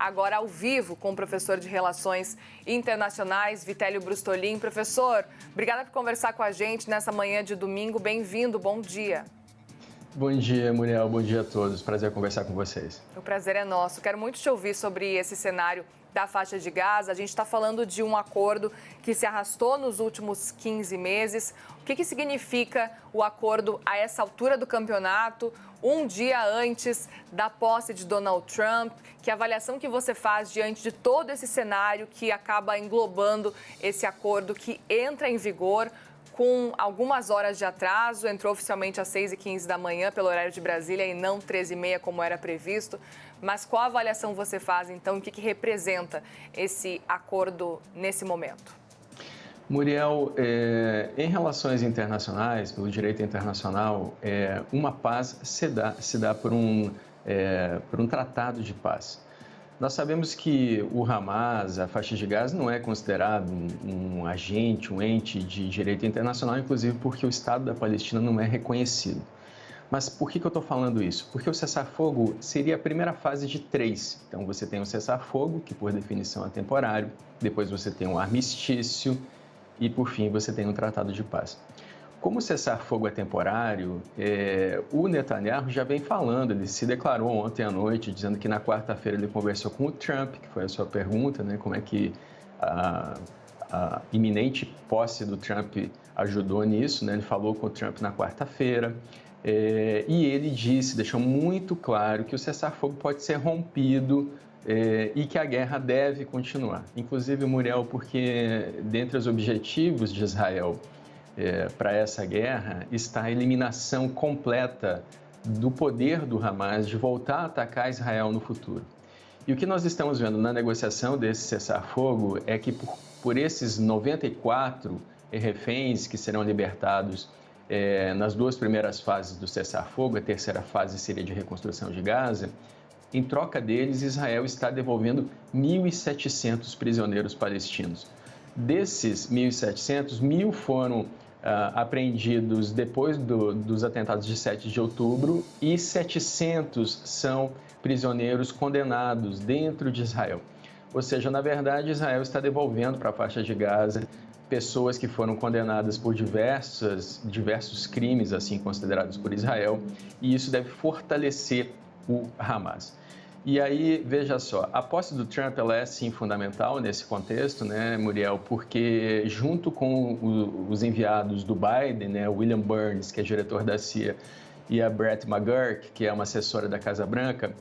agora ao vivo com o professor de Relações Internacionais, Vitélio Brustolin. Professor, obrigada por conversar com a gente nessa manhã de domingo. Bem-vindo, bom dia. Bom dia, Muriel. Bom dia a todos. Prazer conversar com vocês. O prazer é nosso. Quero muito te ouvir sobre esse cenário da faixa de Gaza. A gente está falando de um acordo que se arrastou nos últimos 15 meses. O que significa o acordo a essa altura do campeonato, um dia antes da posse de Donald Trump? Que avaliação que você faz diante de todo esse cenário que acaba englobando esse acordo que entra em vigor com algumas horas de atraso, entrou oficialmente às 6h15 da manhã pelo horário de Brasília e não 13h30 como era previsto. Mas qual avaliação você faz, então, o que representa esse acordo nesse momento? Muriel, em relações internacionais, pelo direito internacional, uma paz se dá por um tratado de paz. Nós sabemos que o Hamas, a faixa de Gaza, não é considerado um agente, um ente de direito internacional, inclusive porque o Estado da Palestina não é reconhecido. Mas por que eu estou falando isso? Porque o cessar-fogo seria a primeira fase de 3. Então, você tem o cessar-fogo, que por definição é temporário, depois você tem um armistício e, por fim, você tem um tratado de paz. Como o cessar-fogo é temporário, o Netanyahu já vem falando, ele se declarou ontem à noite, dizendo que na quarta-feira ele conversou com o Trump, que foi a sua pergunta, né? Como é que a iminente posse do Trump ajudou nisso, né? Ele falou com o Trump na quarta-feira e ele deixou muito claro que o cessar-fogo pode ser rompido e que a guerra deve continuar. Inclusive, Muriel, porque dentre os objetivos de Israel para essa guerra está a eliminação completa do poder do Hamas de voltar a atacar Israel no futuro. E o que nós estamos vendo na negociação desse cessar-fogo é que por esses 94 reféns que serão libertados nas duas primeiras fases do cessar-fogo, a terceira fase seria de reconstrução de Gaza, em troca deles, Israel está devolvendo 1.700 prisioneiros palestinos. Desses 1.700, 1.000 foram apreendidos depois dos atentados de 7 de outubro e 700 são prisioneiros condenados dentro de Israel. Ou seja, na verdade, Israel está devolvendo para a faixa de Gaza pessoas que foram condenadas por diversos crimes assim considerados por Israel, e isso deve fortalecer o Hamas. E aí, veja só, a posse do Trump ela é sim fundamental nesse contexto, né, Muriel, porque junto com os enviados do Biden, né, William Burns, que é diretor da CIA, e a Brett McGurk, que é uma assessora da Casa Branca,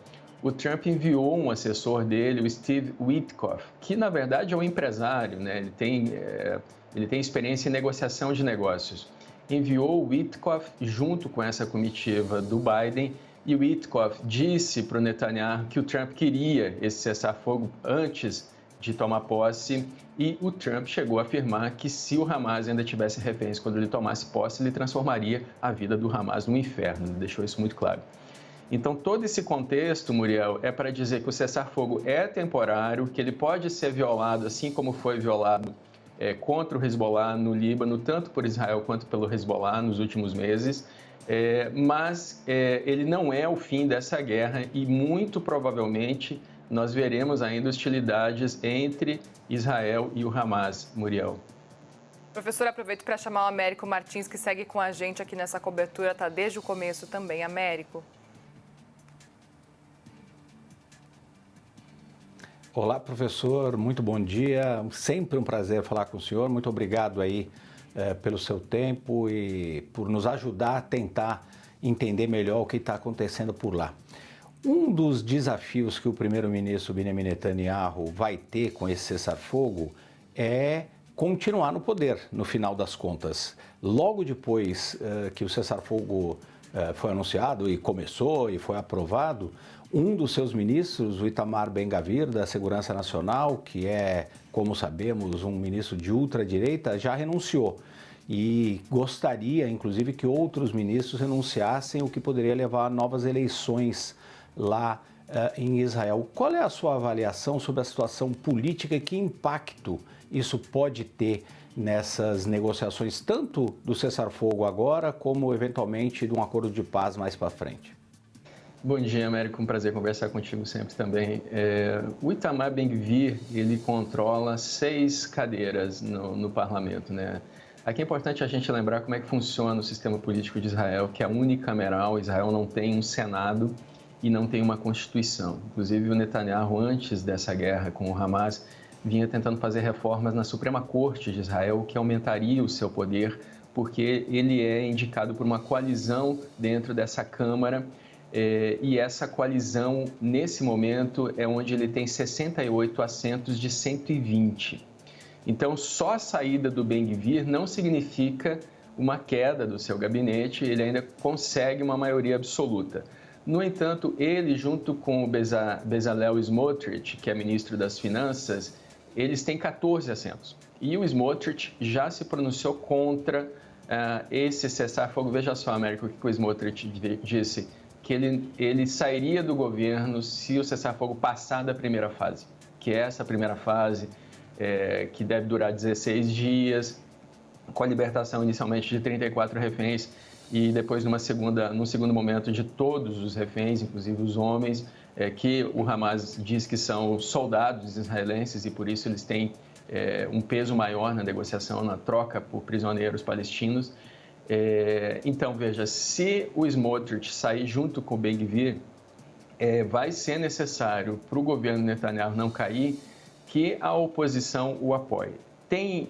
o Trump enviou um assessor dele, o Steve Witkoff, que na verdade é um empresário, né, ele tem experiência em negociação de negócios. Enviou o Witkoff junto com essa comitiva do Biden. E o Witkoff disse para o Netanyahu que o Trump queria esse cessar-fogo antes de tomar posse, e o Trump chegou a afirmar que se o Hamas ainda tivesse reféns quando ele tomasse posse, ele transformaria a vida do Hamas num inferno. Ele deixou isso muito claro. Então, todo esse contexto, Muriel, é para dizer que o cessar-fogo é temporário, que ele pode ser violado, assim como foi violado contra o Hezbollah no Líbano, tanto por Israel quanto pelo Hezbollah nos últimos meses, mas ele não é o fim dessa guerra e muito provavelmente nós veremos ainda hostilidades entre Israel e o Hamas, Muriel. Professor, aproveito para chamar o Américo Martins, que segue com a gente aqui nessa cobertura, está desde o começo também. Américo. Olá, professor, muito bom dia. Sempre um prazer falar com o senhor. Muito obrigado aí pelo seu tempo e por nos ajudar a tentar entender melhor o que está acontecendo por lá. Um dos desafios que o primeiro-ministro Benjamin Netanyahu vai ter com esse cessar-fogo é continuar no poder, no final das contas. Logo depois que o cessar-fogo foi anunciado e começou e foi aprovado, um dos seus ministros, o Itamar Ben-Gvir, da Segurança Nacional, que é, como sabemos, um ministro de ultradireita, já renunciou. E gostaria, inclusive, que outros ministros renunciassem, o que poderia levar a novas eleições lá em Israel. Qual é a sua avaliação sobre a situação política e que impacto isso pode ter nessas negociações, tanto do cessar-fogo agora, como eventualmente de um acordo de paz mais para frente? Bom dia, Américo. Um prazer conversar contigo sempre também. O Itamar Ben-Gvir, ele controla 6 cadeiras no parlamento, né? Aqui é importante a gente lembrar como é que funciona o sistema político de Israel, que é unicameral. Israel não tem um Senado e não tem uma Constituição. Inclusive, o Netanyahu, antes dessa guerra com o Hamas, vinha tentando fazer reformas na Suprema Corte de Israel, que aumentaria o seu poder, porque ele é indicado por uma coalizão dentro dessa Câmara. E essa coalizão, nesse momento, é onde ele tem 68 assentos de 120. Então, só a saída do Ben-Gvir não significa uma queda do seu gabinete, ele ainda consegue uma maioria absoluta. No entanto, ele, junto com o Bezalel Smotrich, que é ministro das Finanças, eles têm 14 assentos. E o Smotrich já se pronunciou contra esse cessar-fogo. Veja só, Américo, o que o Smotrich disse, que ele sairia do governo se o cessar-fogo passar da primeira fase, que é essa primeira fase, que deve durar 16 dias, com a libertação inicialmente de 34 reféns e depois num segundo momento de todos os reféns, inclusive os homens, que o Hamas diz que são soldados israelenses e por isso eles têm um peso maior na negociação, na troca por prisioneiros palestinos. Então, veja, se o Smotrich sair junto com o Ben-Gvir, vai ser necessário para o governo Netanyahu não cair que a oposição o apoie. Tem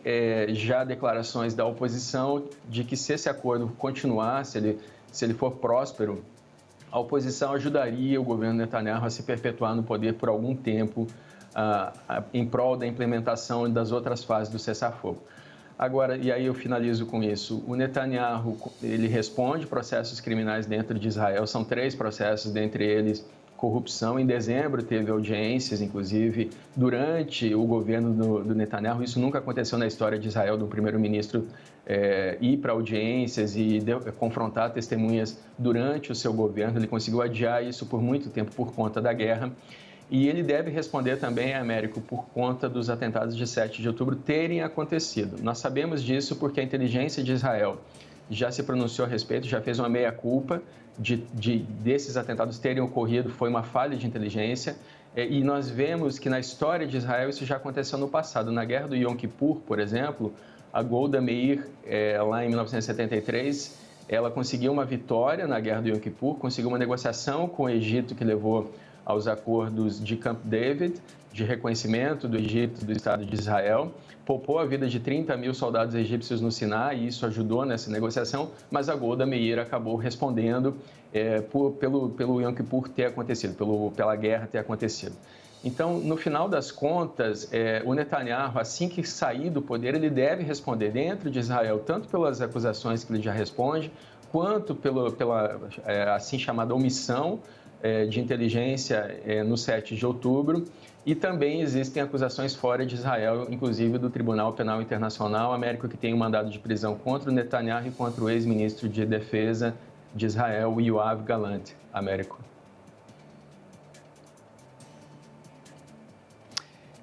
já declarações da oposição de que se esse acordo continuar, se ele for próspero, a oposição ajudaria o governo Netanyahu a se perpetuar no poder por algum tempo em prol da implementação das outras fases do cessar-fogo. Agora, e aí eu finalizo com isso, o Netanyahu, ele responde processos criminais dentro de Israel, são 3 processos, dentre eles corrupção. Em dezembro teve audiências, inclusive, durante o governo do Netanyahu. Isso nunca aconteceu na história de Israel, do primeiro-ministro ir para audiências e confrontar testemunhas durante o seu governo. Ele conseguiu adiar isso por muito tempo por conta da guerra. E ele deve responder também, Américo, por conta dos atentados de 7 de outubro terem acontecido. Nós sabemos disso porque a inteligência de Israel já se pronunciou a respeito, já fez uma meia-culpa desses atentados terem ocorrido, foi uma falha de inteligência. E nós vemos que na história de Israel isso já aconteceu no passado. Na Guerra do Yom Kippur, por exemplo, a Golda Meir, lá em 1973, ela conseguiu uma vitória na Guerra do Yom Kippur, conseguiu uma negociação com o Egito que levou aos acordos de Camp David, de reconhecimento do Egito, do Estado de Israel, poupou a vida de 30 mil soldados egípcios no Sinai e isso ajudou nessa negociação, mas a Golda Meir acabou respondendo pelo Yom Kippur ter acontecido, pela guerra ter acontecido. Então, no final das contas, o Netanyahu, assim que sair do poder, ele deve responder dentro de Israel, tanto pelas acusações que ele já responde, quanto pela assim chamada omissão de inteligência no 7 de outubro, e também existem acusações fora de Israel, inclusive do Tribunal Penal Internacional, Américo, que tem um mandado de prisão contra o Netanyahu e contra o ex-ministro de Defesa de Israel, Yoav Gallant, Américo.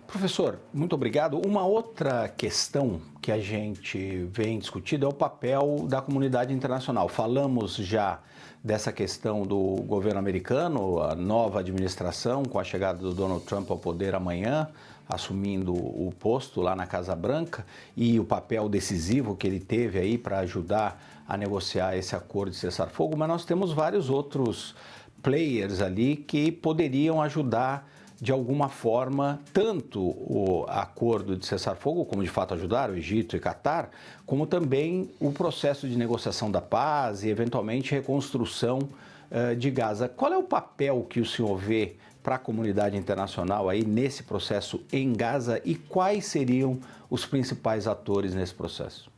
Professor, muito obrigado. Uma outra questão que a gente vem discutindo é o papel da comunidade internacional. Falamos já dessa questão do governo americano, a nova administração, com a chegada do Donald Trump ao poder amanhã, assumindo o posto lá na Casa Branca, e o papel decisivo que ele teve aí para ajudar a negociar esse acordo de cessar-fogo, mas nós temos vários outros players ali que poderiam ajudar de alguma forma, tanto o acordo de cessar-fogo, como de fato ajudar o Egito e Catar, como também o processo de negociação da paz e, eventualmente, reconstrução de Gaza. Qual é o papel que o senhor vê para a comunidade internacional aí nesse processo em Gaza e quais seriam os principais atores nesse processo?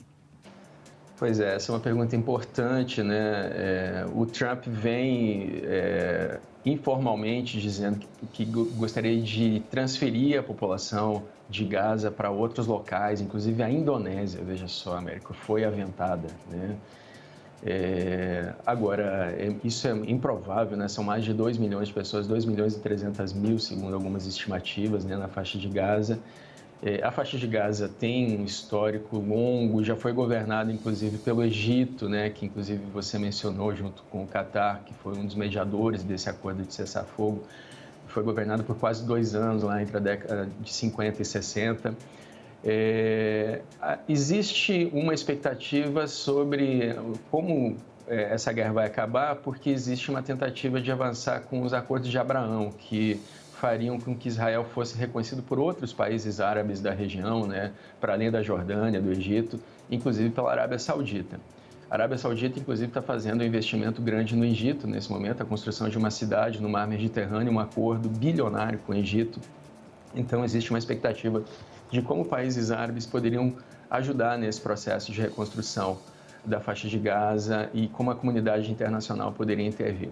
Pois é, essa é uma pergunta importante, né? O Trump vem informalmente dizendo que gostaria de transferir a população de Gaza para outros locais, inclusive a Indonésia, veja só, América, foi aventada, né? Agora, isso é improvável, né? São mais de 2 milhões de pessoas, 2 milhões e 300 mil, segundo algumas estimativas, né, na faixa de Gaza. A faixa de Gaza tem um histórico longo, já foi governada inclusive pelo Egito, né, que inclusive você mencionou junto com o Catar, que foi um dos mediadores desse acordo de cessar-fogo. Foi governado por quase 2 anos, lá entre a década de 50 e 60. Existe uma expectativa sobre como essa guerra vai acabar, porque existe uma tentativa de avançar com os acordos de Abraão, que fariam com que Israel fosse reconhecido por outros países árabes da região, né, para além da Jordânia, do Egito, inclusive pela Arábia Saudita. A Arábia Saudita, inclusive, está fazendo um investimento grande no Egito, nesse momento, a construção de uma cidade no mar Mediterrâneo, um acordo bilionário com o Egito. Então, existe uma expectativa de como países árabes poderiam ajudar nesse processo de reconstrução da faixa de Gaza e como a comunidade internacional poderia intervir.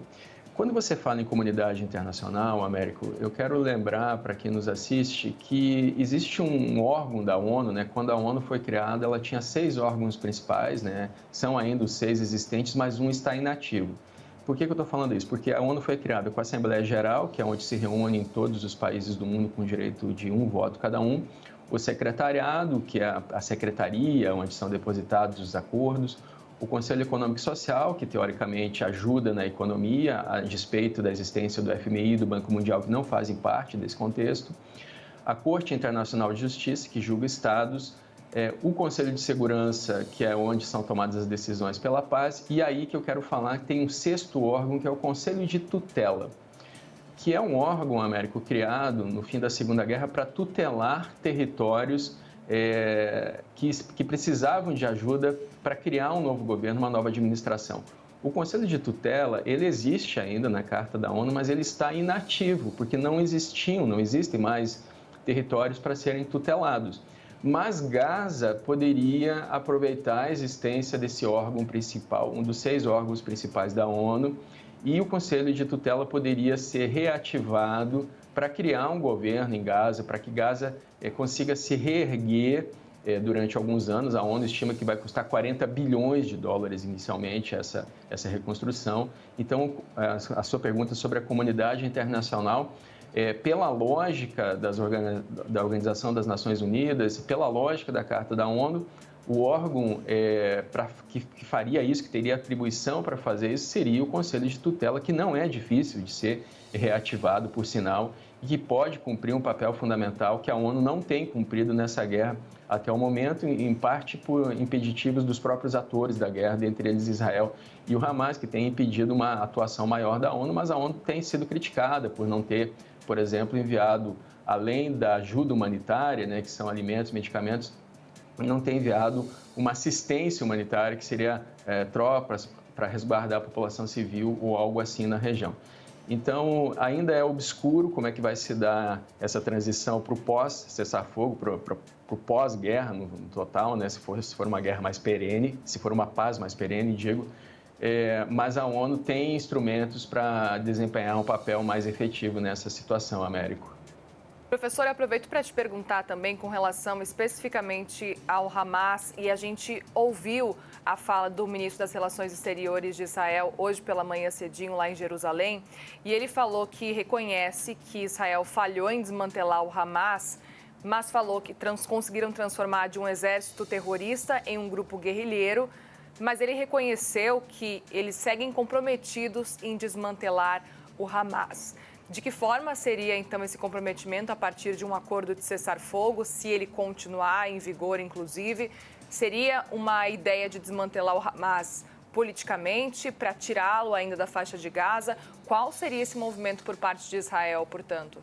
Quando você fala em comunidade internacional, Américo, eu quero lembrar para quem nos assiste que existe um órgão da ONU, né? Quando a ONU foi criada, ela tinha 6 órgãos principais, né? São ainda os 6 existentes, mas um está inativo. Por que eu estou falando isso? Porque a ONU foi criada com a Assembleia Geral, que é onde se reúnem todos os países do mundo com direito de um voto cada um, o Secretariado, que é a secretaria, onde são depositados os acordos, o Conselho Econômico e Social, que teoricamente ajuda na economia, a despeito da existência do FMI e do Banco Mundial, que não fazem parte desse contexto, a Corte Internacional de Justiça, que julga estados, o Conselho de Segurança, que é onde são tomadas as decisões pela paz, e aí que eu quero falar que tem um 6º órgão, que é o Conselho de Tutela, que é um órgão, Américo, criado no fim da Segunda Guerra para tutelar territórios que precisavam de ajuda para criar um novo governo, uma nova administração. O Conselho de Tutela, ele existe ainda na Carta da ONU, mas ele está inativo, porque não existem mais territórios para serem tutelados. Mas Gaza poderia aproveitar a existência desse órgão principal, um dos 6 órgãos principais da ONU, e o Conselho de Tutela poderia ser reativado para criar um governo em Gaza, para que Gaza consiga se reerguer durante alguns anos. A ONU estima que vai custar 40 bilhões de dólares inicialmente essa reconstrução. Então, a sua pergunta sobre a comunidade internacional, pela lógica da Organização das Nações Unidas, pela lógica da Carta da ONU, o órgão que faria isso, que teria atribuição para fazer isso, seria o Conselho de Tutela, que não é difícil de ser reativado, por sinal, e que pode cumprir um papel fundamental que a ONU não tem cumprido nessa guerra até o momento, em parte por impeditivos dos próprios atores da guerra, dentre eles Israel e o Hamas, que tem impedido uma atuação maior da ONU, mas a ONU tem sido criticada por não ter, por exemplo, enviado, além da ajuda humanitária, né, que são alimentos, medicamentos, não tem enviado uma assistência humanitária, que seria tropas para resguardar a população civil ou algo assim na região. Então, ainda é obscuro como é que vai se dar essa transição para o pós-cessar-fogo, para o pós-guerra no total, né? Se for uma guerra mais perene, se for uma paz mais perene, digo. Mas a ONU tem instrumentos para desempenhar um papel mais efetivo nessa situação, Américo. Professor, eu aproveito para te perguntar também com relação especificamente ao Hamas, e a gente ouviu a fala do ministro das Relações Exteriores de Israel hoje pela manhã cedinho lá em Jerusalém, e ele falou que reconhece que Israel falhou em desmantelar o Hamas, mas falou que conseguiram transformar de um exército terrorista em um grupo guerrilheiro, mas ele reconheceu que eles seguem comprometidos em desmantelar o Hamas. De que forma seria, então, esse comprometimento a partir de um acordo de cessar-fogo, se ele continuar em vigor, inclusive? Seria uma ideia de desmantelar o Hamas politicamente, para tirá-lo ainda da faixa de Gaza? Qual seria esse movimento por parte de Israel, portanto?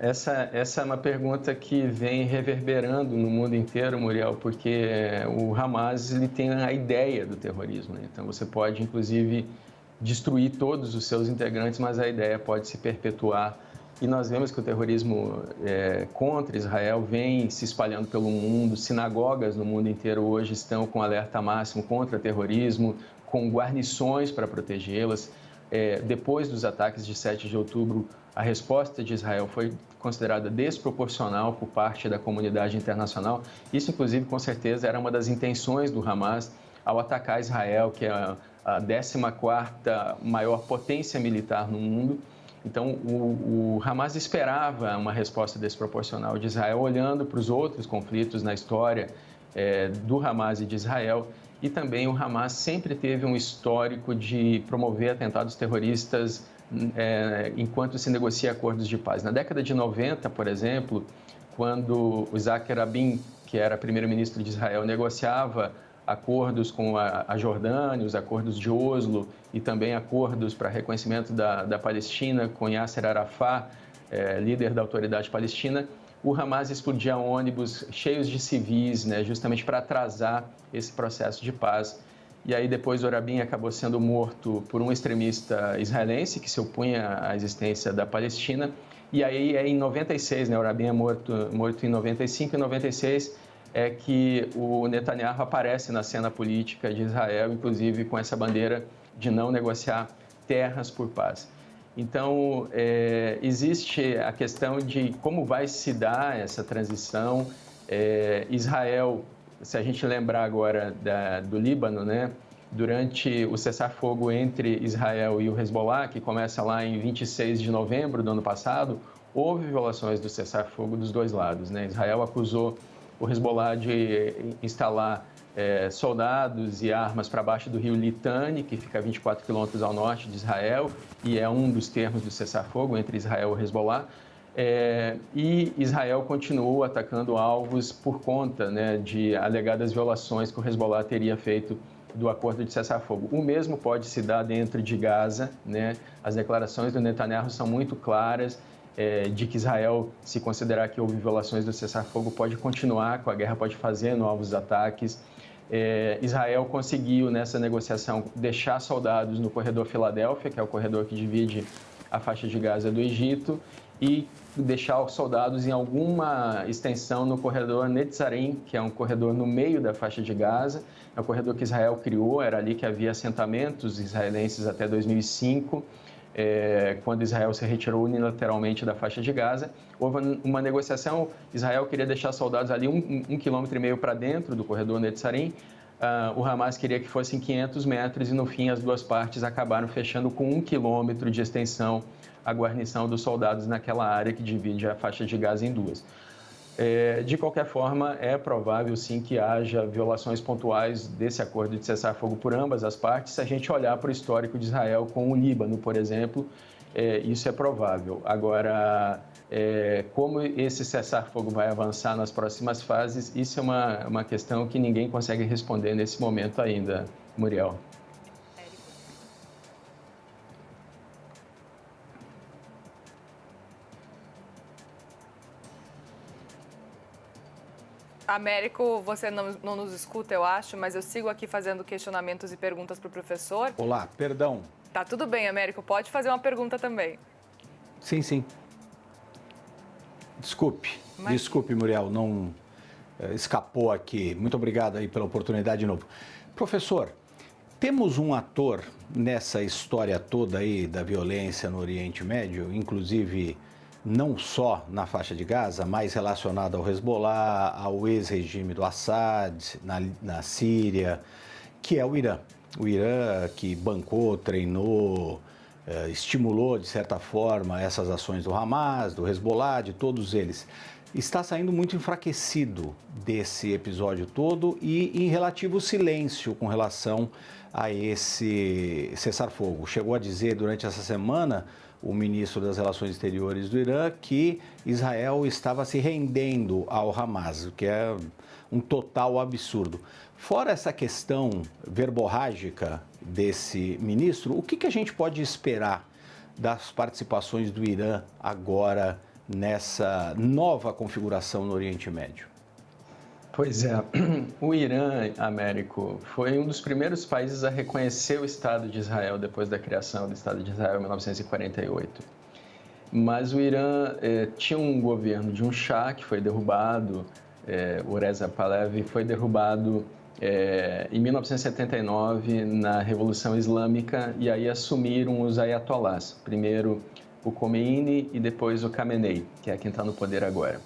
Essa é uma pergunta que vem reverberando no mundo inteiro, Muriel, porque o Hamas ele tem a ideia do terrorismo, né? Então, você pode, inclusive, destruir todos os seus integrantes, mas a ideia pode se perpetuar. E nós vemos que o terrorismo contra Israel vem se espalhando pelo mundo. Sinagogas no mundo inteiro hoje estão com alerta máximo contra terrorismo, com guarnições para protegê-las. Depois dos ataques de 7 de outubro, a resposta de Israel foi considerada desproporcional por parte da comunidade internacional. Isso, inclusive, com certeza, era uma das intenções do Hamas ao atacar Israel, que é a 14ª maior potência militar no mundo. Então, o Hamas esperava uma resposta desproporcional de Israel, olhando para os outros conflitos na história do Hamas e de Israel. E também o Hamas sempre teve um histórico de promover atentados terroristas enquanto se negocia acordos de paz. Na década de 90, por exemplo, quando o Isaac Rabin, que era primeiro-ministro de Israel, negociava acordos com a Jordânia, os acordos de Oslo e também acordos para reconhecimento da Palestina com Yasser Arafat, líder da autoridade palestina, o Hamas explodia ônibus cheios de civis, né, justamente para atrasar esse processo de paz. E aí depois o Rabin acabou sendo morto por um extremista israelense que se opunha à existência da Palestina. E aí em 96, né, o Rabin é morto em 95 e 96 é que o Netanyahu aparece na cena política de Israel, inclusive com essa bandeira de não negociar terras por paz. Então, existe a questão de como vai se dar essa transição. Israel, se a gente lembrar agora do Líbano, né, durante o cessar-fogo entre Israel e o Hezbollah, que começa lá em 26 de novembro do ano passado, houve violações do cessar-fogo dos dois lados, né? Israel acusou o Hezbollah de instalar soldados e armas para baixo do rio Litani, que fica a 24 quilômetros ao norte de Israel, e é um dos termos do cessar-fogo entre Israel e o Hezbollah. E Israel continuou atacando alvos por conta, né, de alegadas violações que o Hezbollah teria feito do acordo de cessar-fogo. O mesmo pode se dar dentro de Gaza, né? As declarações do Netanyahu são muito claras, de que Israel, se considerar que houve violações do cessar-fogo, pode continuar com a guerra, pode fazer novos ataques. Israel conseguiu, nessa negociação, deixar soldados no corredor Filadélfia, que é o corredor que divide a faixa de Gaza do Egito, e deixar os soldados em alguma extensão no corredor Netzarim, que é um corredor no meio da faixa de Gaza. É um corredor que Israel criou, era ali que havia assentamentos israelenses até 2005, quando Israel se retirou unilateralmente da faixa de Gaza. Houve uma negociação, Israel queria deixar soldados ali 1,5 km para dentro do corredor Netzarim. O Hamas queria que fossem 500 metros e, no fim, as duas partes acabaram fechando com 1 quilômetro de extensão a guarnição dos soldados naquela área que divide a faixa de Gaza em duas. De qualquer forma, é provável, sim, que haja violações pontuais desse acordo de cessar-fogo por ambas as partes. Se a gente olhar para o histórico de Israel com o Líbano, por exemplo, isso é provável. Agora, como esse cessar-fogo vai avançar nas próximas fases, isso é uma questão que ninguém consegue responder nesse momento ainda, Muriel. Américo, você não nos escuta, eu acho, mas eu sigo aqui fazendo questionamentos e perguntas para o professor. Olá, perdão. Tá tudo bem, Américo, pode fazer uma pergunta também. Sim. Desculpe, Muriel, não escapou aqui. Muito obrigado aí pela oportunidade de novo. Professor, temos um ator nessa história toda aí da violência no Oriente Médio, inclusive não só na faixa de Gaza, mas relacionado ao Hezbollah, ao ex-regime do Assad, na Síria, que é o Irã. O Irã que bancou, treinou, estimulou, de certa forma, essas ações do Hamas, do Hezbollah, de todos eles. Está saindo muito enfraquecido desse episódio todo e em relativo silêncio com relação a esse cessar-fogo. Chegou a dizer durante essa semana o ministro das Relações Exteriores do Irã que Israel estava se rendendo ao Hamas, o que é um total absurdo. Fora essa questão verborrágica desse ministro, o que a gente pode esperar das participações do Irã agora nessa nova configuração no Oriente Médio? Pois é, o Irã, Américo, foi um dos primeiros países a reconhecer o Estado de Israel depois da criação do Estado de Israel em 1948. Mas o Irã tinha um governo de um Shah que foi derrubado, o Reza Pahlavi foi derrubado em 1979 na Revolução Islâmica, e aí assumiram os ayatollahs, primeiro o Khomeini e depois o Khamenei, que é quem está no poder agora.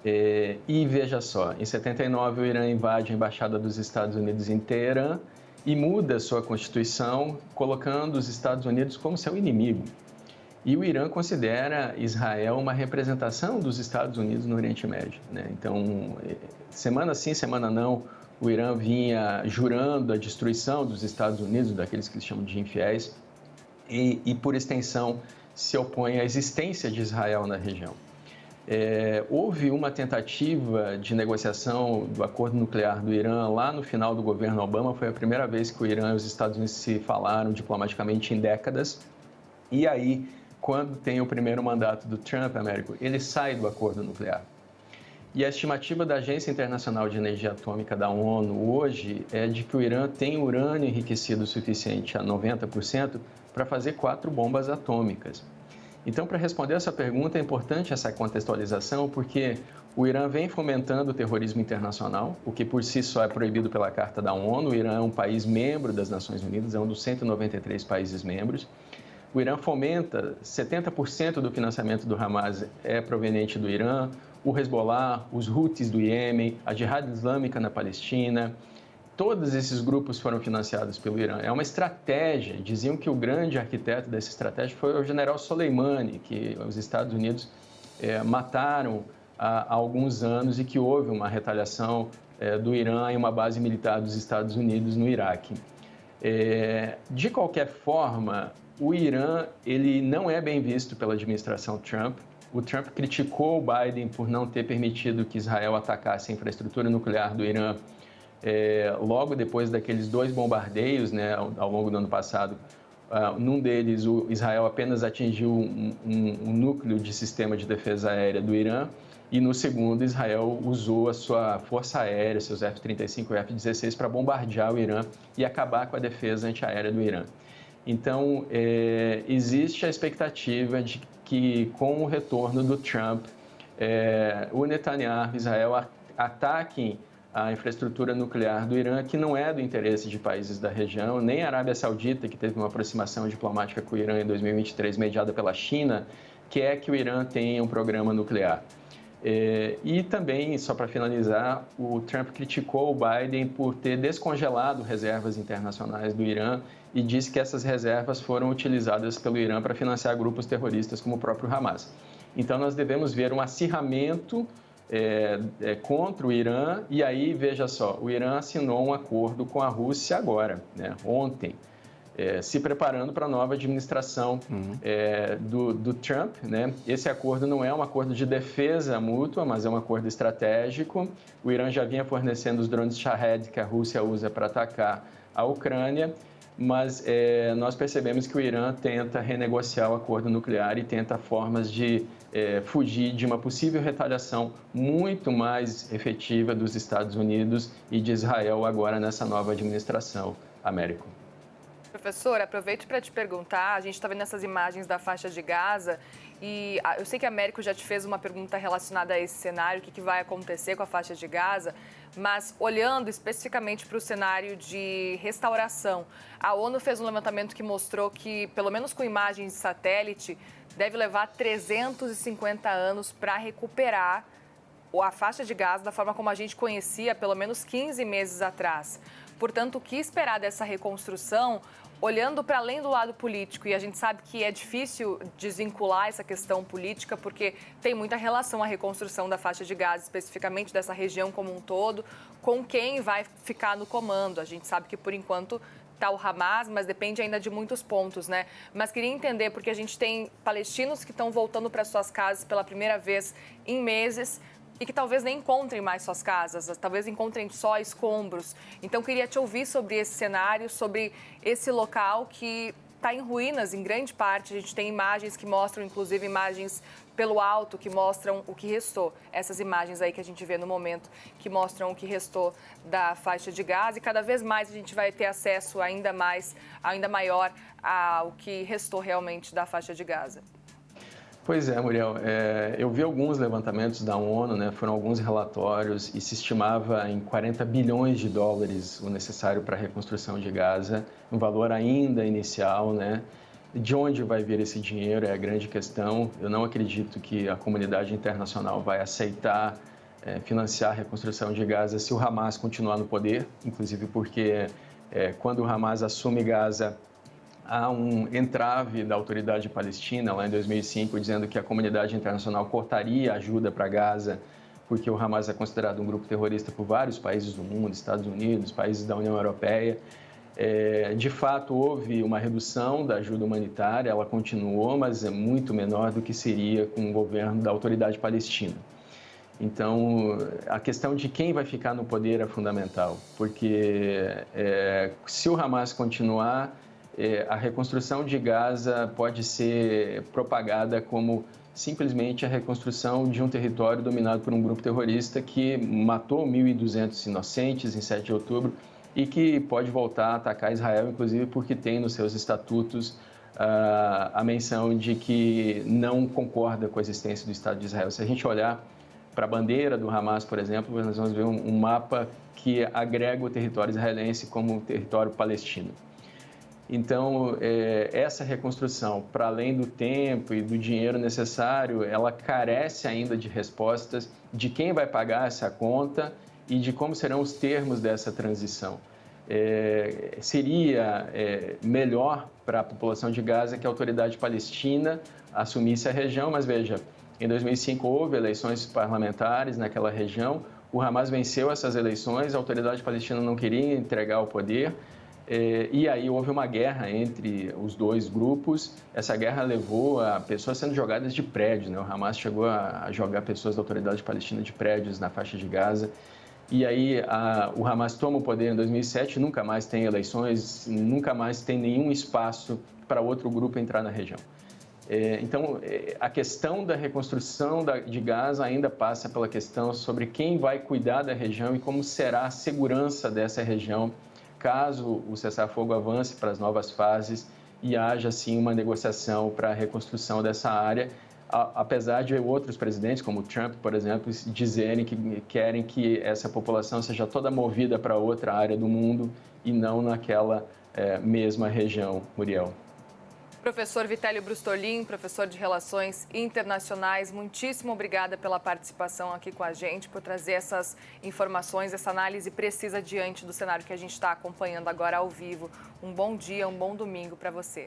E veja só, em 79 o Irã invade a Embaixada dos Estados Unidos em Teherã e muda sua Constituição, colocando os Estados Unidos como seu inimigo. E o Irã considera Israel uma representação dos Estados Unidos no Oriente Médio, né? Então, semana sim, semana não, o Irã vinha jurando a destruição dos Estados Unidos, daqueles que eles chamam de infiéis, e por extensão, se opõe à existência de Israel na região. Houve uma tentativa de negociação do acordo nuclear do Irã lá no final do governo Obama. Foi a primeira vez que o Irã e os Estados Unidos se falaram diplomaticamente em décadas. E aí, quando tem o primeiro mandato do Trump, Américo, ele sai do acordo nuclear. E a estimativa da Agência Internacional de Energia Atômica da ONU hoje é de que o Irã tem urânio enriquecido o suficiente a 90% para fazer 4 bombas atômicas. Então, para responder essa pergunta, é importante essa contextualização, porque o Irã vem fomentando o terrorismo internacional, o que por si só é proibido pela Carta da ONU. O Irã é um país membro das Nações Unidas, é um dos 193 países membros. O Irã fomenta 70% do financiamento do Hamas é proveniente do Irã, o Hezbollah, os Houthis do Iêmen, a Jihad Islâmica na Palestina. Todos esses grupos foram financiados pelo Irã. É uma estratégia. Diziam que o grande arquiteto dessa estratégia foi o general Soleimani, que os Estados Unidos mataram há alguns anos e que houve uma retaliação do Irã em uma base militar dos Estados Unidos no Iraque. De qualquer forma, o Irã ele não é bem visto pela administração Trump. O Trump criticou o Biden por não ter permitido que Israel atacasse a infraestrutura nuclear do Irã logo depois daqueles 2 bombardeios, né, ao longo do ano passado. Num deles, o Israel apenas atingiu um núcleo de sistema de defesa aérea do Irã, e no segundo, Israel usou a sua força aérea, seus F-35 e F-16, para bombardear o Irã e acabar com a defesa antiaérea do Irã. Então, existe a expectativa de que, com o retorno do Trump, o Netanyahu e Israel ataquem a infraestrutura nuclear do Irã, que não é do interesse de países da região, nem a Arábia Saudita, que teve uma aproximação diplomática com o Irã em 2023, mediada pela China, quer que o Irã tenha um programa nuclear. E também, só para finalizar, o Trump criticou o Biden por ter descongelado reservas internacionais do Irã e disse que essas reservas foram utilizadas pelo Irã para financiar grupos terroristas como o próprio Hamas. Então, nós devemos ver um acirramento contra o Irã, e aí, veja só, o Irã assinou um acordo com a Rússia agora, né, ontem, se preparando para a nova administração do Trump, né? Esse acordo não é um acordo de defesa mútua, mas é um acordo estratégico. O Irã já vinha fornecendo os drones Shahed que a Rússia usa para atacar a Ucrânia, mas nós percebemos que o Irã tenta renegociar o acordo nuclear e tenta formas de fugir de uma possível retaliação muito mais efetiva dos Estados Unidos e de Israel agora nessa nova administração, Américo. Professor, aproveito para te perguntar, a gente está vendo essas imagens da faixa de Gaza e eu sei que a Américo já te fez uma pergunta relacionada a esse cenário, o que vai acontecer com a faixa de Gaza, mas olhando especificamente para o cenário de restauração, a ONU fez um levantamento que mostrou que, pelo menos com imagens de satélite, deve levar 350 anos para recuperar a faixa de Gaza da forma como a gente conhecia pelo menos 15 meses atrás. Portanto, o que esperar dessa reconstrução, olhando para além do lado político, e a gente sabe que é difícil desvincular essa questão política, porque tem muita relação a reconstrução da faixa de Gaza, especificamente dessa região como um todo, com quem vai ficar no comando. A gente sabe que, por enquanto, está o Hamas, mas depende ainda de muitos pontos, né? Mas queria entender, porque a gente tem palestinos que estão voltando para suas casas pela primeira vez em meses, e que talvez nem encontrem mais suas casas, talvez encontrem só escombros. Então, queria te ouvir sobre esse cenário, sobre esse local que está em ruínas em grande parte. A gente tem imagens que mostram, inclusive imagens pelo alto, que mostram o que restou. Essas imagens aí que a gente vê no momento, que mostram o que restou da faixa de Gaza. E cada vez mais a gente vai ter acesso ainda maior ao que restou realmente da faixa de Gaza. Pois é, Muriel, eu vi alguns levantamentos da ONU, né, foram alguns relatórios e se estimava em 40 bilhões de dólares o necessário para a reconstrução de Gaza, um valor ainda inicial, né? De onde vai vir esse dinheiro é a grande questão. Eu não acredito que a comunidade internacional vai aceitar financiar a reconstrução de Gaza se o Hamas continuar no poder, inclusive porque quando o Hamas assume Gaza, há um entrave da autoridade palestina lá em 2005, dizendo que a comunidade internacional cortaria ajuda para Gaza, porque o Hamas é considerado um grupo terrorista por vários países do mundo, Estados Unidos, países da União Europeia. De fato, houve uma redução da ajuda humanitária, ela continuou, mas é muito menor do que seria com o governo da autoridade palestina. Então, a questão de quem vai ficar no poder é fundamental, porque se o Hamas continuar, a reconstrução de Gaza pode ser propagada como simplesmente a reconstrução de um território dominado por um grupo terrorista que matou 1.200 inocentes em 7 de outubro e que pode voltar a atacar Israel, inclusive porque tem nos seus estatutos a menção de que não concorda com a existência do Estado de Israel. Se a gente olhar para a bandeira do Hamas, por exemplo, nós vamos ver um mapa que agrega o território israelense como território palestino. Então, essa reconstrução, para além do tempo e do dinheiro necessário, ela carece ainda de respostas de quem vai pagar essa conta e de como serão os termos dessa transição. Seria melhor para a população de Gaza que a autoridade palestina assumisse a região, mas veja, em 2005 houve eleições parlamentares naquela região, o Hamas venceu essas eleições, a autoridade palestina não queria entregar o poder, e aí houve uma guerra entre os dois grupos. Essa guerra levou a pessoas sendo jogadas de prédios, né? O Hamas chegou a jogar pessoas da autoridade palestina de prédios na faixa de Gaza. E aí o Hamas toma o poder em 2007, nunca mais tem eleições, nunca mais tem nenhum espaço para outro grupo entrar na região. Então, a questão da reconstrução de Gaza ainda passa pela questão sobre quem vai cuidar da região e como será a segurança dessa região caso o cessar-fogo avance para as novas fases e haja, sim, uma negociação para a reconstrução dessa área, apesar de outros presidentes, como Trump, por exemplo, dizerem que querem que essa população seja toda movida para outra área do mundo e não naquela mesma região, Muriel. Professor Vitélio Brustolin, professor de Relações Internacionais, muitíssimo obrigada pela participação aqui com a gente, por trazer essas informações, essa análise precisa diante do cenário que a gente está acompanhando agora ao vivo. Um bom dia, um bom domingo para você.